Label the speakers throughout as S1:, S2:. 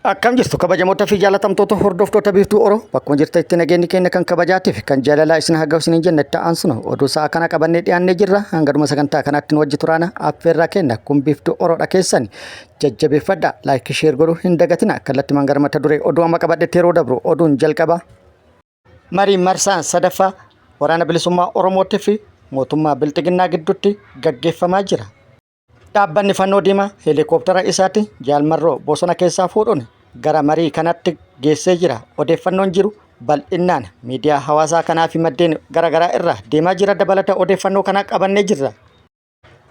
S1: Akkam jirtu kabajamoota fi jaalatamtoota hordoftoota biiftuu Oroo bakkuma jirtanitti nageenyi keenya kan kabajaatiif kan jaalalaa isin haga isin jenne ta'an sun oduu sa'a kana qabannee dhiyaannee jirra hanga sagantaa kanaatti wajji turaana affeerraa kenna kun biiftuu Oroodha keessan jajjabeeffadha laayik sheer godhuu hin dagatina kallattii mangara mata duree oduu amma qabadhetti yeroo dabru oduun jalqaba. Marii marsaan sadaffaa waraana bilisummaa Oromootii fi mootummaa Bilxiginnaa gidduutti gaggeeffamaa jira. Dhaabbanni fannoo diimaa heelikooptara isaatti jaalmarroo bosona keessaa fuudhuun gara marii kanatti geessee jira. Odeeffannoon jiru bal'inaan miidiyaa hawaasaa kanaa fi maddeen garaagaraa irraa deemaa jira. Dabalata odeeffannoo kanaa qabannee jirra.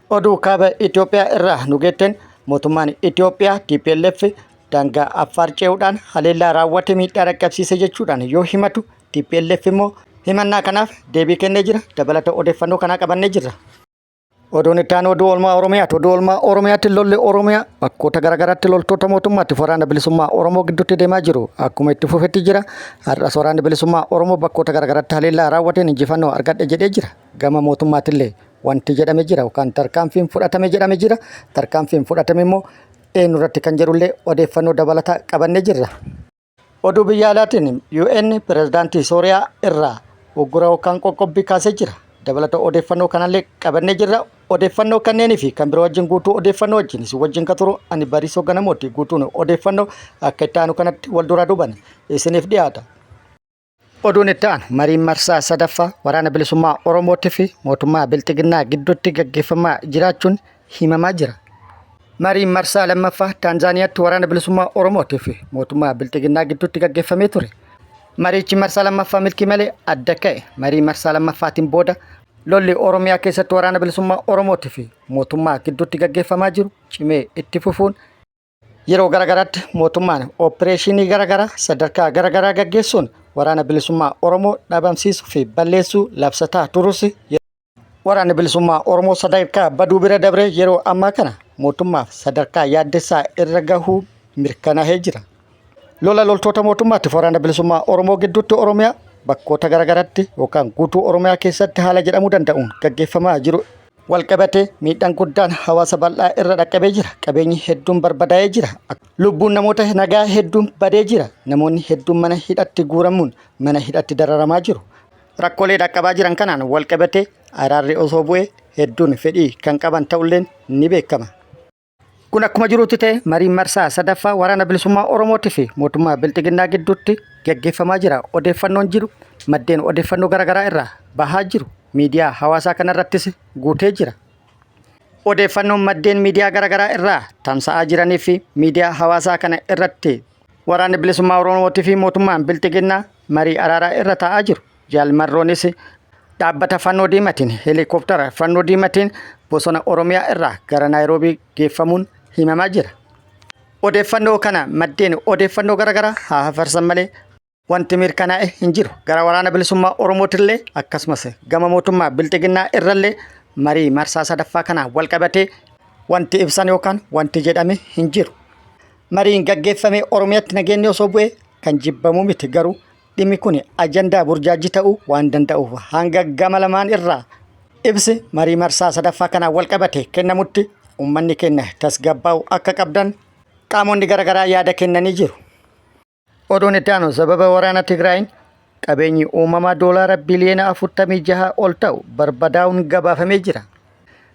S1: Oduu kaaba Itoophiyaa irraa nu geetteen mootummaan Itoophiyaa TPLF daangaa Affaar ce'uudhaan haleellaa raawwate miidhaa dhaqqabsiise jechuudhaan yoo himatu TPLF immoo himannaa kanaaf deebii kennee jira. Dabalata odeeffannoo kanaa qabannee jirra. Oduun itti aanu oduu oolmaa Oromiyaati. Oduu oolmaa Oromiyaatti lolli Oromiyaa bakkoota garaagaraatti loltoota mootummaatti waraana bilisummaa Oromoo gidduutti deemaa jiru. Akkuma itti fufetti jira. Har'as waraanni bilisummaa Oromoo bakkoota garaagaraatti haleellaa raawwateen injifannoo argadhe jedhee jira. Gama mootummaattillee wanti jedhame jira yookaan tarkaanfiin fudhatame jedhame jira. Tarkaanfiin fudhatame immoo eenyurratti kan jedhullee odeeffannoo dabalataa qabannee jirra. Oduu biyya alaatiin UN pirezidaantii Sooriyaa irraa uggura yookaan qoqqobbii kaasee jira. Dabalata odeeffannoo kanallee qabannee jirra. Odeeffannoo kanneenii fi kan biroo wajjin guutuu odeeffannoo wajjin si wajjin ka turu ani Bariisoo Ganamooti. Guutuun odeeffannoo akka itti aanu kanatti wal duraa duuban isiniif dhiyaata. Oduun itti aanu mariin marsaa sadaffaa waraana bilisummaa Oromootii fi mootummaa Bilxiginnaa gidduutti gaggeeffamaa jiraachuun himamaa jira. Mariin marsaa lammaffaa Taanzaaniyaatti waraana bilisummaa Oromootii fi mootummaa Bilxiginnaa gidduutti gaggeeffamee ture. Mariichi marsaa lammaffaa milkii malee adda ka'e. Marii marsaa lammaffaatiin booda lolli Oromiyaa keessatti waraana bilisummaa Oromootii fi mootummaa gidduutti gaggeeffamaa jiru cimee itti fufuun yeroo garaagaraatti mootummaan oopereeshinii garaagaraa sadarkaa garaagaraa gaggeessuun waraana bilisummaa Oromoo dhabamsiisuu fi balleessuu labsataa turus waraanni bilisummaa Oromoo sadarkaa baduu bira dabree yeroo ammaa kana mootummaaf sadarkaa yaaddessaa irra gahuu mirkanaa'ee jira. Lola loltoota mootummaatti waraana bilisummaa Oromoo gidduutti Oromiyaa bakkoota garaagaraatti yookaan guutuu Oromiyaa keessatti haala jedhamuu danda'uun gaggeeffamaa jiru walqabatee miidhaan guddaan hawaasa bal'aa irra dhaqqabee jira. Qabeenyi hedduun barbadaa'ee jira. Lubbuun namoota nagaa hedduun badee jira. Namoonni hedduun mana hidhatti guuramuun mana hidhatti dararamaa jiru. Rakkoolee dhaqqabaa jiran kanaan walqabatee araarri osoo bu'ee hedduun fedhii kan qaban ta'ulleen ni beekama. Kun akkuma jirutti ta'e mariin marsaa sadaffaa waraana bilisummaa Oromootii fi mootummaa Bilxiginnaa gidduutti gaggeeffamaa jira. Odeeffannoon jiru maddeen odeeffannoo garaagaraa irraa bahaa jiru. Miidiyaa hawaasaa kanarrattis guutee jira. Odeeffannoon maddeen miidiyaa garaagaraa irraa tamsa'aa jiranii fi miidiyaa hawaasaa kana irratti waraanni bilisummaa Oromootii fi mootummaan Bilxiginnaa marii araaraa irra taa'aa jiru. Jaalmarroonis dhaabbata fannoo diimatiin heelikooptara fannoo diimatiin bosona Oromiyaa irraa gara Naayiroobii geeffamuun himamaa jira. Odeeffannoo kana maddeen odeeffannoo garaagaraa haa hafarsan malee wanti mirkanaa'e hin jiru. Gara waraana bilisummaa Oromootillee akkasumas gama mootummaa Bilxiginnaa irrallee marii marsaa sadaffaa kanaan wal qabatee wanti ibsan yookaan wanti jedhame hin jiru. Mariin gaggeeffamee Oromiyaatti nageenyi osoo bu'ee kan jibbamu miti garuu dhimmi kun ajandaa burjaajii ta'uu waan danda'uuf hanga gama lamaan irraa ibsi marii marsaa sadaffaa kanaan wal qabate kennamutti uummanni keenya tasgabbaa'u akka qabdan qaamonni garaagaraa yaada kennanii jiru. Oduun itti aanu sababa waraana Tigraayin qabeenyi uumamaa doolaara biliyoona 46 ol ta'u barbadaa'uun gabaafamee jira.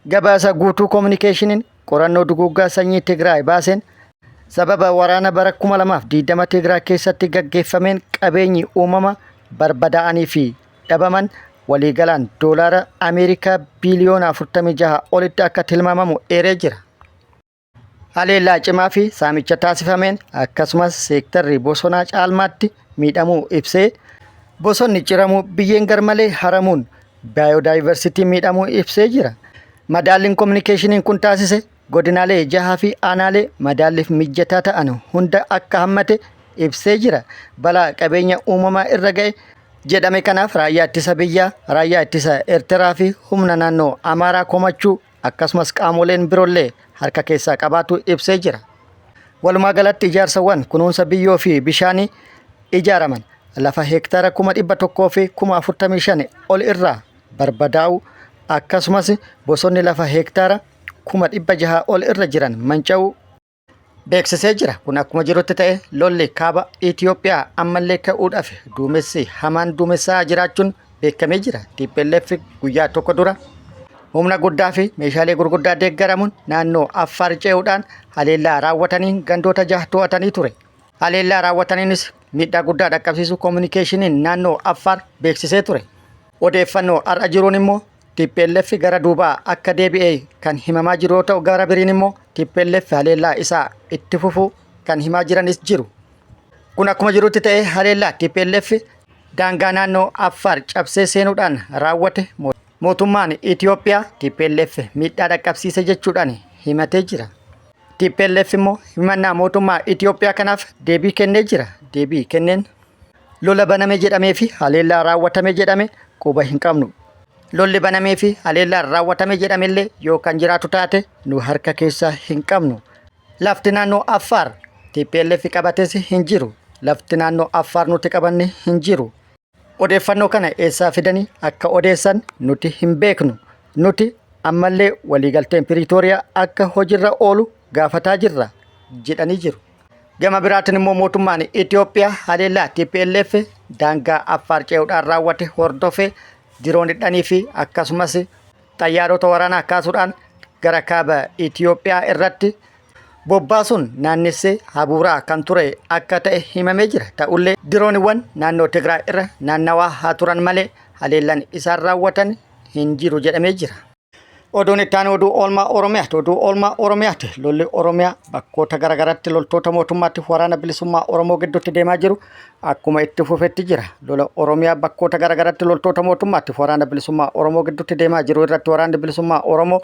S1: Gabaasa guutuu koominikeeshiniin qorannoo duguuggaa sanyii Tigraay baaseen sababa waraana bara 2020 Tigraay keessatti gaggeeffameen qabeenyi uumamaa barbadaa'anii fi dhabaman waliigalaan doolaara Ameerikaa biliyoona 46 olitti akka tilmaamamu eeree jira. Haleellaa cimaa fi saamicha taasifameen akkasumas seektarri bosonaa caalmaatti miidhamuu ibsee bosonni ciramuu biyyeen garmalee haramuun baayodaayivarsitii miidhamuu ibsee jira. Madaalliin koominikeeshiniin kun taasise godinaalee jahaa fi aanaalee madaalliif mijataa ta'an hunda akka hammate ibsee jira. Balaa qabeenya uumamaa irra ga'e jedhame kanaaf raayyaa ittisa biyyaa, raayyaa ittisa Eertiraa fi humna naannoo Amaaraa komachuu akkasumas qaamoleen biroollee harka keessaa qabaatu ibsee jira. Walumaa galatti ijaarsawwan kunuunsa biyyoo fi bishaanii ijaaraman lafa heektaara 100,000 fi 45,000 ol irraa barbadaa'u akkasumas bosonni lafa heektaara 600,000 ol irra jiran manca'uu beeksisee jira. Kun akkuma jirutti ta'e lolli kaaba Itoophiyaa ammallee ka'uudhaaf duumessi hamaan duumessaa jiraachuun beekamee jira. TPLF guyyaa tokko dura humna guddaa fi meeshaalee gurguddaa deeggaramuun naannoo Affaar ce'uudhaan haleellaa raawwatanii gandoota 6 to'atanii ture. Haleellaa raawwataniinis miidhaa guddaa dhaqqabsiisu kominikeeshiniin naannoo Affaar beeksisee ture. Odeeffannoo har'a jiruun immoo TPLF gara duubaa akka deebi'ee kan himamaa jiru yoo ta'u, gara biriin immoo TPLF haleellaa isaa itti fufuu kan himaa jiranis jiru. Kun akkuma jirutti ta'e haleellaa TPLF daangaa naannoo Affaar cabsee seenuudhaan raawwate mootummaan Itoophiyaa TPLF miidhaa dhaqqabsiise jechuudhaan himatee jira. TPLF immoo himannaa mootummaa Itoophiyaa kanaaf deebii kennee jira. Deebii kenneen lola baname jedhamee fi haleellaa raawwatame jedhame quba hin qabnu. Lolli banamee fi haleellaan raawwatame jedhamellee yoo kan jiraatu taate nu harka keessaa hin qabnu. Lafti naannoo Affaar TPLF qabates hin jiru. Lafti naannoo Affaar nuti qabanne hin jiru. Odeeffannoo kana eessaa fidanii akka odeessan nuti hin beeknu. Nuti ammallee waliigalteen Piriitooriyaa akka hojiirra oolu gaafataa jirra jedhanii jiru. Gama biraatiin immoo mootummaan Itoophiyaa haleellaa TPLF daangaa Affaar ce'uudhaan raawwate hordofee diroonidhanii fi akkasumas xayyaarota waraanaa kaasuudhaan gara kaaba Itoophiyaa irratti bobbaasuun naannessee habuuraa kan ture akka ta'e himamee jira. Ta'ullee dirooniiwwan naannoo Tigraay irra naannawaa haa turan malee haleellaan isaan raawwatan hin jiru jedhamee jira. Oduun itti aanu oduu oolmaa Oromiyaati. Oduu oolmaa Oromiyaati. Lolli Oromiyaa bakkoota garaagaraatti loltoota mootummaatti waraana bilisummaa Oromoo gidduutti deemaa jiru akkuma itti fufetti jira. Lola Oromiyaa bakkoota garaagaraatti loltoota mootummaatti waraana bilisummaa Oromoo gidduutti deemaa jiru irratti waraanni bilisummaa Oromoo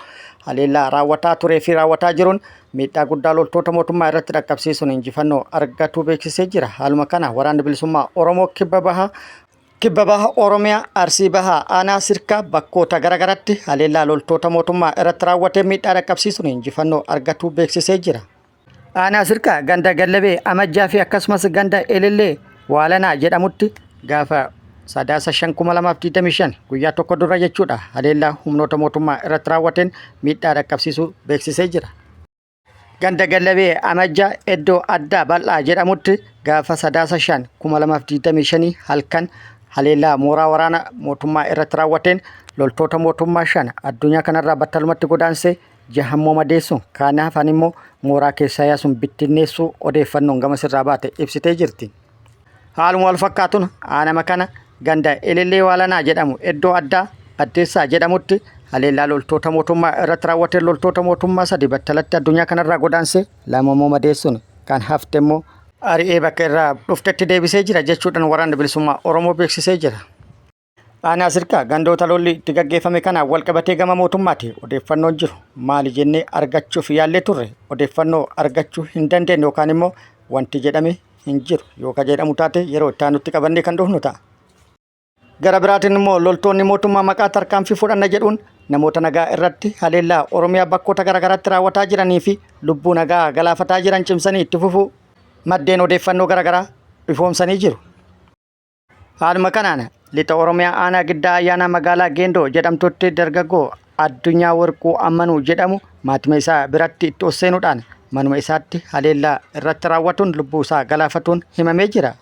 S1: haleellaa raawwataa turee fi raawwataa jiruun miidhaa guddaa loltoota mootummaa irratti dhaqqabsiisuun injifannoo argatuu beeksisee jira. Haaluma kana waraanni bilisummaa Oromoo kibba baha Oromiyaa Arsii bahaa aanaa Sirkaa bakkoota garaagaraatti haleellaa loltoota mootummaa irratti raawwatee miidhaa dhaqqabsiisuun injifannoo argatuu beeksisee jira. Aanaa Sirkaa ganda Gallabee Amajjaa fi akkasumas ganda Elellee Waalanaa jedhamutti gaafa 3/5/2025 guyyaa tokko dura jechuudha haleellaa humnoota mootummaa irratti raawwateen miidhaa dhaqqabsiisuu beeksisee jira. Ganda Gallabee Amajjaa iddoo addaa bal'aa jedhamutti gaafa 3/5/2025 halkan haleellaa mooraa waraana mootummaa irratti raawwateen loltoota mootummaa 5 addunyaa kanarraa battalumatti godaansee 6 madeessuun kaan hafan immoo mooraa keessaa yaasuun bittinneessuu odeeffannoon gama sirraa baate ibsitee jirti. Haaluma wal fakkaatuun aanama kana ganda Elellee Waalanaa jedhamu iddoo addaa Addeessaa jedhamutti haleellaa loltoota mootummaa irratti raawwateen loltoota mootummaa 3 battalatti addunyaa kanarraa godaansee 2 madeessuun kan hafte immoo ari'ee bakka irraa dhuftetti deebisee jira jechuudhaan waraanni bilisummaa Oromoo beeksisee jira. Aanaa Sirkaa gandoota lolli itti gaggeeffame kanaan wal qabatee gama mootummaatti odeeffannoon jiru maali jennee argachuuf yaallee turre odeeffannoo argachuu hin dandeenye yookaan immoo wanti jedhame hin jiru yookaan jedhamu taate yeroo itti aanutti qabannee kan dhufnu ta'a. Gara biraatiin immoo loltoonni mootummaa maqaa tarkaanfii fudhanna jedhuun namoota nagaa irratti haleellaa Oromiyaa bakkoota garaagaraatti raawwataa jiranii fi lubbuu nagaa galaafataa jiran cimsanii itti fufuu maddeen odeeffannoo garaagaraa ifoomsanii jiru. Haaluma kanaan lixa Oromiyaa aanaa giddaa ayyaana magaalaa Geendoo jedhamtutti dargaggoo Addunyaa Warquu Ammanuu jedhamu maatima isaa biratti itti seenuudhaan manuma isaatti haleellaa irratti raawwatuun lubbuu isaa galaafatuun himamee jira.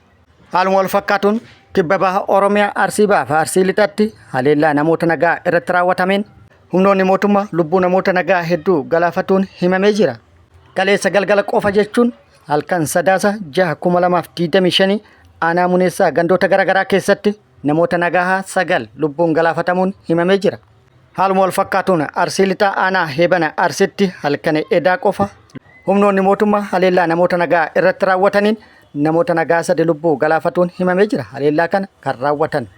S1: Haaluma wal fakkaatuun kibba baha Oromiyaa Arsii bahaa fi Arsii lixatti haleellaa namoota nagaa irratti raawwatameen humnoonni mootummaa lubbuu namoota nagaa hedduu galaafatuun himamee jira. Kaleessa galgala qofa jechuun halkan 3/6/2025 aanaa Muneessaa gandoota garaagaraa keessatti namoota nagaa 9 lubbuun galaafatamuun himamee jira. Haaluma wal fakkaatuun Arsii lixaa aanaa Heebana Arsiitti halkan edaa qofa humnoonni mootummaa haleellaa namoota nagaa irratti raawwataniin namoota nagaa 3 lubbuu galaafatuun himamee jira. Haleellaa kana kan raawwatan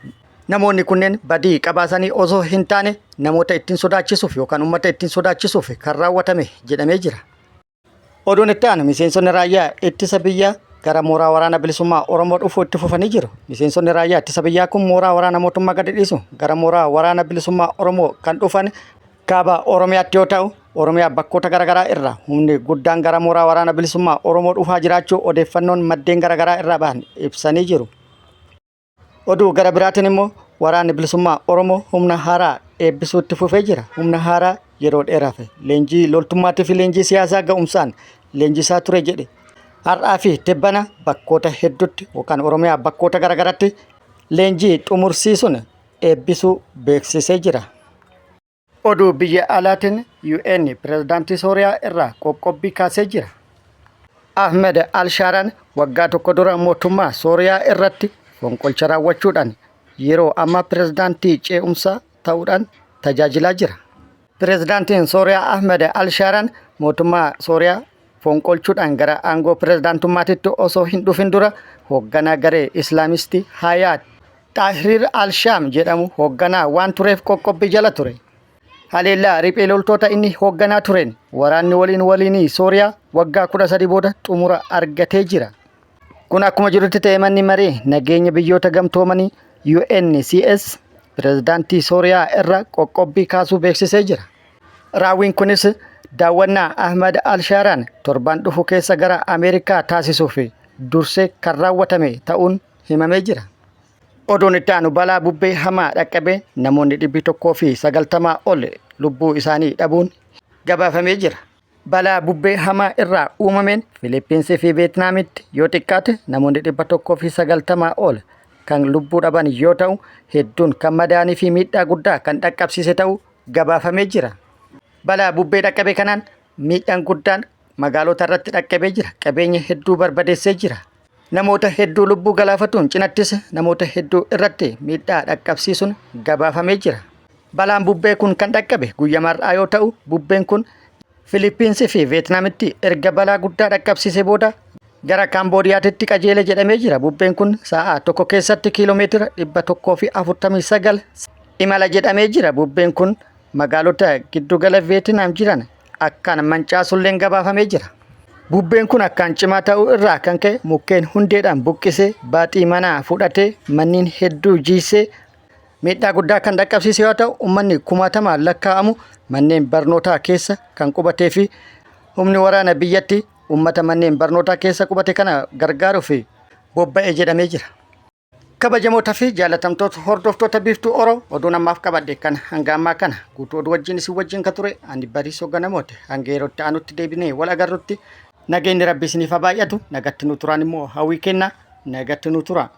S1: namoonni kunneen badii qabaasanii osoo hin taane namoota ittiin sodaachisuuf yookaan uummata ittiin sodaachisuuf kan raawwatame jedhamee jira. Oduun itti aanu miseensonni raayyaa ittisa biyyaa gara mooraa waraana bilisummaa Oromoo dhufuu itti fufanii jiru. Miseensonni raayyaa ittisa biyyaa kun mooraa waraana mootummaa gadi dhiisu gara mooraa waraana bilisummaa Oromoo kan dhufan kaaba Oromiyaatti yoo ta'u Oromiyaa bakkoota garaagaraa irraa humni guddaan gara mooraa waraana bilisummaa Oromoo dhufaa jiraachuu odeeffannoon maddeen garaagaraa irraa bahan ibsanii jiru. Oduu gara biraatiin immoo Waraanni bilisummaa Oromoo humna haaraa eebbisuutti fufee jira. Humna haaraa yeroo dheeraaf leenjii loltummaatii fi leenjii siyaasaa ga'umsaan leenjisaa ture jedhe. Har'aa fi tibbana bakkoota hedduutti yookaan Oromiyaa bakkoota garaagaraatti leenjii xumursiisuun eebbisuu beeksisee jira. Oduu biyya alaatiin UN pirezidaantii Sooriyaa irraa qoqqobbii kaasee jira. Ahmed Alshaaraan waggaa tokko dura mootummaa Sooriyaa irratti fonqolcha raawwachuudhaan yeroo amma pirezidaantii ce'umsaa ta'uudhaan tajaajilaa jira. Pirezidaantiin Sooriyaa Ahmed Alshaaraan mootummaa Sooriyaa fonqolchuudhaan gara aangoo pirezidaantummaatitti osoo hin dhufin dura hoogganaa garee Islaamistii Hayaat Tahrir al-Shaam jedhamu hoogganaa waan tureef qoqqobbii jala ture. Haleellaa riphee loltoota inni hoogganaa tureen waraanni waliin Sooriyaa waggaa 13 booda xumura argatee jira. Kun akkuma jirutti ta'e manni marii nageenya biyyoota gamtoomanii UNCS pirezidaantii Sooriyaa irra qoqqobbii kaasuu beeksisee jira. Raawwiin kunis daawwannaa Ahmed Alshaaraan torban dhufu keessa gara Ameerikaa taasisuuf dursee kan raawwatame ta'uun himamee jira. Oduun itti aanu balaa bubbee hamaa dhaqqabee namoonni 190 ol lubbuu isaanii dhabuun gabaafamee jira. Balaa bubbee hamaa irraa uumameen Filiippiinsii fi Veetnaamitti yoo xiqqaate namoonni 190 ol kan lubbuu dhaban yoo ta'u hedduun kan madaanii fi miidhaa guddaa kan dhaqqabsiise ta'uu gabaafamee jira. Balaa bubbee dhaqqabe kanaan miidhaan guddaan magaalota irratti dhaqqabee jira. Qabeenya hedduu barbadeessee jira. Namoota hedduu lubbuu galaafatuun cinattis namoota hedduu irratti miidhaa dhaqqabsiisuun gabaafamee jira. Balaan bubbee kun kan dhaqqabe guyyaa mar'aa yoo ta'u bubbeen kun Filiippiinsii fi Veetnaamitti erga balaa guddaa dhaqqabsiisee booda gara Kaamboodiyaatti qajeele jedhamee jira. Bubbeen kun sa'a tokko keessatti kiiloomeetira 149 imala jedhamee jira. Bubbeen kun magaalota giddugala Veetnaam jiran akkaan mancaasulleen gabaafamee jira. Bubbeen kun akkaan cimaa ta'uu irraa kan ka'e mukkeen hundeedhaan buqqisee baaxii manaa fudhatee manneen hedduu jiisee miidhaa guddaa kan dhaqqabsiise yoo ta'u uummanni 10,000 lakkaa'amu manneen barnootaa keessa kan qubatee fi humni waraana biyyatti uummata manneen barnootaa keessa qubate kana gargaaruuf bobba'ee jedhamee jira. Kabajamoota fi jaalatamtoota hordoftoota biiftuu Oromoo oduun ammaaf qabadhe kan hanga ammaa kana guutuu oduu wajjin isin wajjin kan ture ani Bariisoo Ganamooti. Hanga yerootti aanutti deebinee wal agarrutti nageenyi Rabbii isiniif haa baay'atu. Nagatti nu turaan immoo hawwii kenna. Nagatti nu tura.